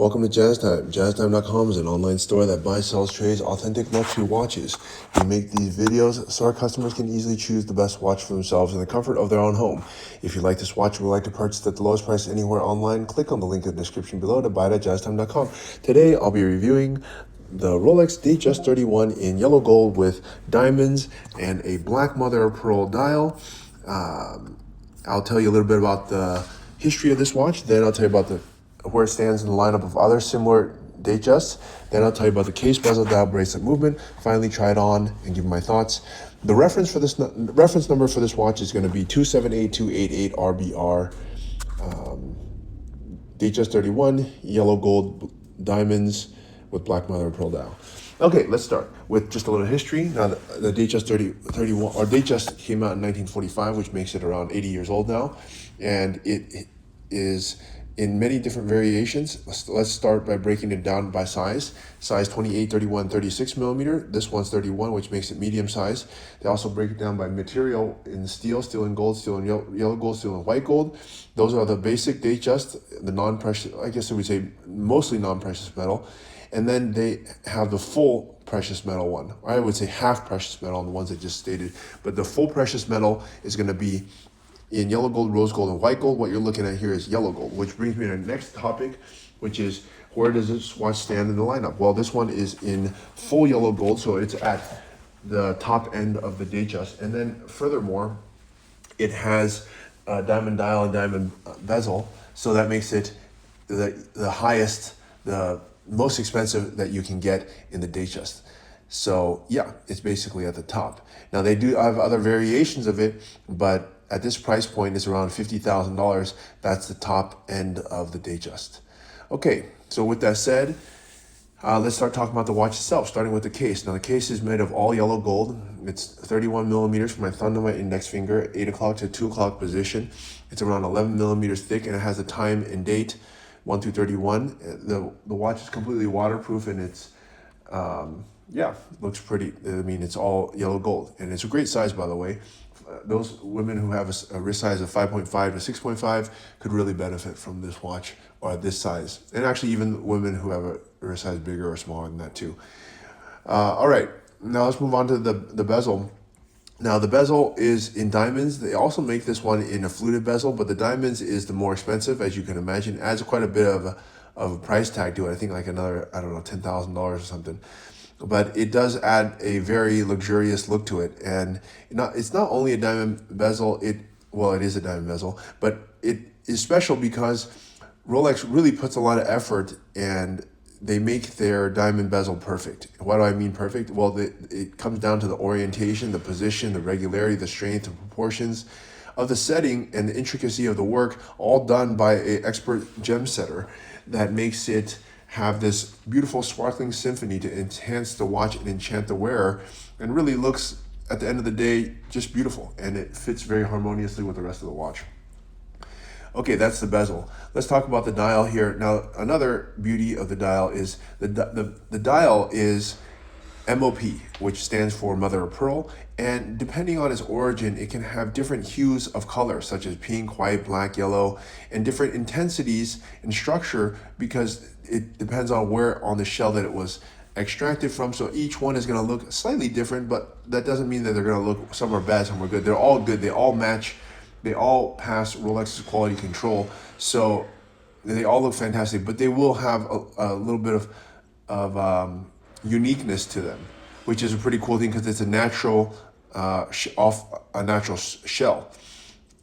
Welcome to Jazz Time. JazzTime.com is an online store that buys, sells, trades authentic luxury watches. We make these videos so our customers can easily choose the best watch for themselves in the comfort of their own home. If you like this watch or would like to purchase at the lowest price anywhere online, click on the link in the description below to buy it at JazzTime.com. Today, I'll be reviewing the Rolex Datejust 31 in yellow gold with diamonds and a black mother of pearl dial. I'll tell you a little bit about the history of this watch, then I'll tell you about where it stands in the lineup of other similar Datejusts. Then I'll tell you about the case, bezel, dial, bracelet movement. Finally, try it on and give my thoughts. The reference number for this watch is going to be 278288 RBR. Datejust 31, yellow gold diamonds with black mother of pearl dial. Okay, let's start with just a little history. Now, the Datejust 31 or Datejust came out in 1945, which makes it around 80 years old now, and it is in many different variations. Let's start by breaking it down by size. Size 28, 31, 36 millimeter. This one's 31, which makes it medium size. They also break it down by material in steel and gold, steel and yellow gold, steel and white gold. Those are the basic Datejust, the non-precious, I guess I would say mostly non-precious metal. And then they have the full precious metal one. I would say half precious metal on the ones I just stated. But the full precious metal is going to be in yellow gold, rose gold, and white gold. What you're looking at here is yellow gold, which brings me to the next topic, which is where does this watch stand in the lineup? Well, this one is in full yellow gold, so it's at the top end of the Datejust. And then furthermore, it has a diamond dial and diamond bezel, so that makes it the highest, the most expensive that you can get in the Datejust. So yeah, it's basically at the top. Now they do have other variations of it, but at this price point, it's around $50,000. That's the top end of the Datejust. Okay, so with that said, let's start talking about the watch itself, starting with the case. Now the case is made of all yellow gold. It's 31 millimeters from my thumb to my index finger, 8 o'clock to 2 o'clock position. It's around 11 millimeters thick, and it has a time and date, 1 through 31. The watch is completely waterproof, and it's looks pretty. I mean, it's all yellow gold, and it's a great size, by the way. Those women who have a wrist size of 5.5 to 6.5 could really benefit from this watch or this size. And actually even women who have a wrist size bigger or smaller than that too. All right, now let's move on to the bezel. Now the bezel is in diamonds. They also make this one in a fluted bezel, but the diamonds is the more expensive, as you can imagine. Adds quite a bit of a price tag to it. I think like another, I don't know, $10,000 or something. But it does add a very luxurious look to it, and it's not only a diamond bezel. It is a diamond bezel, but it is special because Rolex really puts a lot of effort, and they make their diamond bezel perfect. What do I mean perfect? Well, it comes down to the orientation, the position, the regularity, the strength, the proportions of the setting, and the intricacy of the work, all done by an expert gem setter that makes it have this beautiful sparkling symphony to enhance the watch and enchant the wearer, and really looks, at the end of the day, just beautiful, and it fits very harmoniously with the rest of the watch. Okay, that's the bezel. Let's talk about the dial here. Now, another beauty of the dial is the dial is MOP, which stands for mother of pearl, and depending on its origin, it can have different hues of color, such as pink, white, black, yellow, and different intensities and structure, because it depends on where on the shell that it was extracted from. So each one is going to look slightly different, but that doesn't mean that they're going to look, some are bad, some are good. They're all good. They all match. They all pass Rolex's quality control. So they all look fantastic, but they will have a little bit of uniqueness to them, which is a pretty cool thing because it's a natural shell.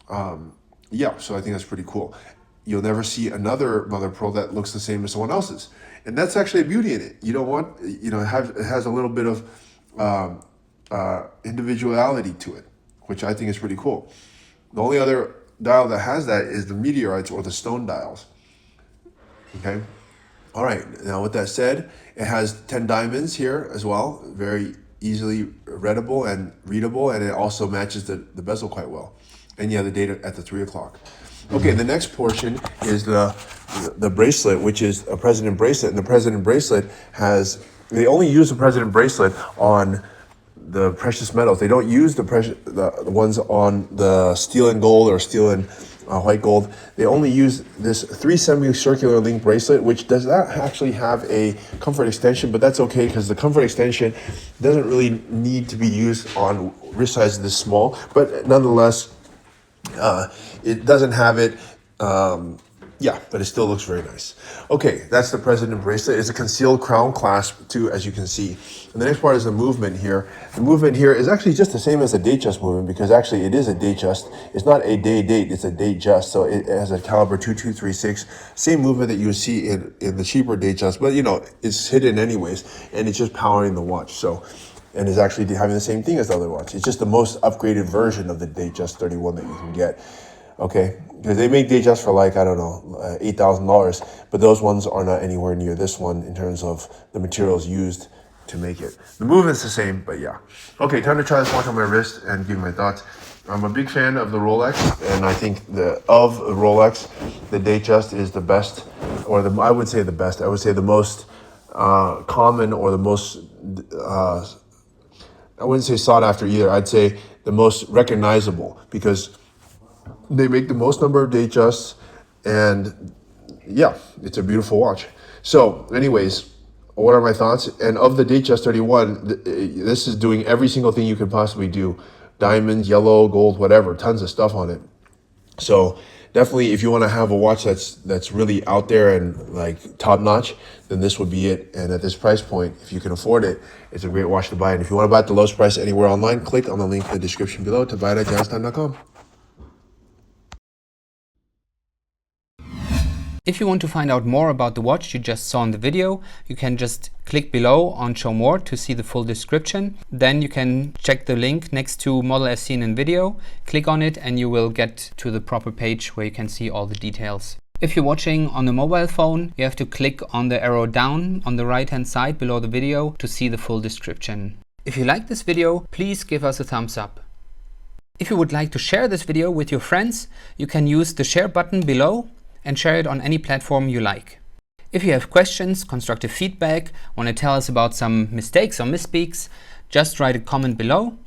So I think that's pretty cool. You'll never see another mother of pearl that looks the same as someone else's, and that's actually a beauty in it. You don't want, it has a little bit of individuality to it, which I think is pretty cool. The only other dial that has that is the meteorites or the stone dials. Okay. All right, now with that said, it has 10 diamonds here as well, very easily readable and readable, and it also matches the bezel quite well. And the date at the 3 o'clock. Okay, the next portion is the bracelet, which is a president bracelet, and the president bracelet they only use the president bracelet on the precious metals. They don't use the ones on the steel and gold or steel and white gold. They only use this 3 semicircular link bracelet, which does not actually have a comfort extension, but that's okay because the comfort extension doesn't really need to be used on wrist sizes this small, but nonetheless, it doesn't have it. Yeah, but it still looks very nice. Okay, that's the President bracelet. It's a concealed crown clasp too, as you can see. And the next part is the movement here. The movement here is actually just the same as the Datejust movement, because actually it is a Datejust. It's not a date, it's a Datejust. So it has a caliber 2236, same movement that you would see in the cheaper Datejust, but you know, it's hidden anyways, and it's just powering the watch. So, and it's actually having the same thing as the other watch. It's just the most upgraded version of the Datejust 31 that you can get. Okay, because they make Datejust for like, I don't know, $8,000, but those ones are not anywhere near this one in terms of the materials used to make it. The movement's the same, but yeah. Okay, time to try this watch on my wrist and give my thoughts. I'm a big fan of the Rolex, and I think the Rolex, the Datejust is the best, or I would say the best. I would say the most common, or the most, I wouldn't say sought after either. I'd say the most recognizable, because they make the most number of Datejusts, and yeah, it's a beautiful watch. So anyways, what are my thoughts? And of the Datejust 31, this is doing every single thing you could possibly do. Diamonds, yellow, gold, whatever, tons of stuff on it. So definitely, if you want to have a watch that's really out there and like top notch, then this would be it. And at this price point, if you can afford it, it's a great watch to buy. And if you want to buy at the lowest price anywhere online, click on the link in the description below to buy it at jazztime.com. If you want to find out more about the watch you just saw in the video, you can just click below on Show More to see the full description. Then you can check the link next to model as seen in video, click on it, and you will get to the proper page where you can see all the details. If you're watching on a mobile phone, you have to click on the arrow down on the right hand side below the video to see the full description. If you like this video, please give us a thumbs up. If you would like to share this video with your friends, you can use the share button below and share it on any platform you like. If you have questions, constructive feedback, want to tell us about some mistakes or misspeaks, just write a comment below.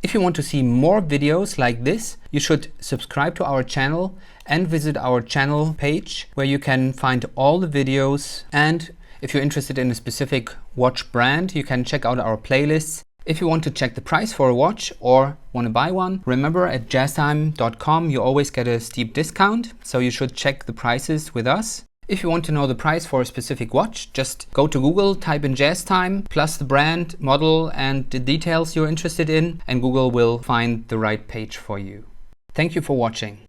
If you want to see more videos like this, you should subscribe to our channel and visit our channel page where you can find all the videos. And if you're interested in a specific watch brand, you can check out our playlists. If you want to check the price for a watch or want to buy one, remember at jazztime.com you always get a steep discount, so you should check the prices with us. If you want to know the price for a specific watch, just go to Google, type in JazzTime, plus the brand, model, and the details you're interested in, and Google will find the right page for you. Thank you for watching.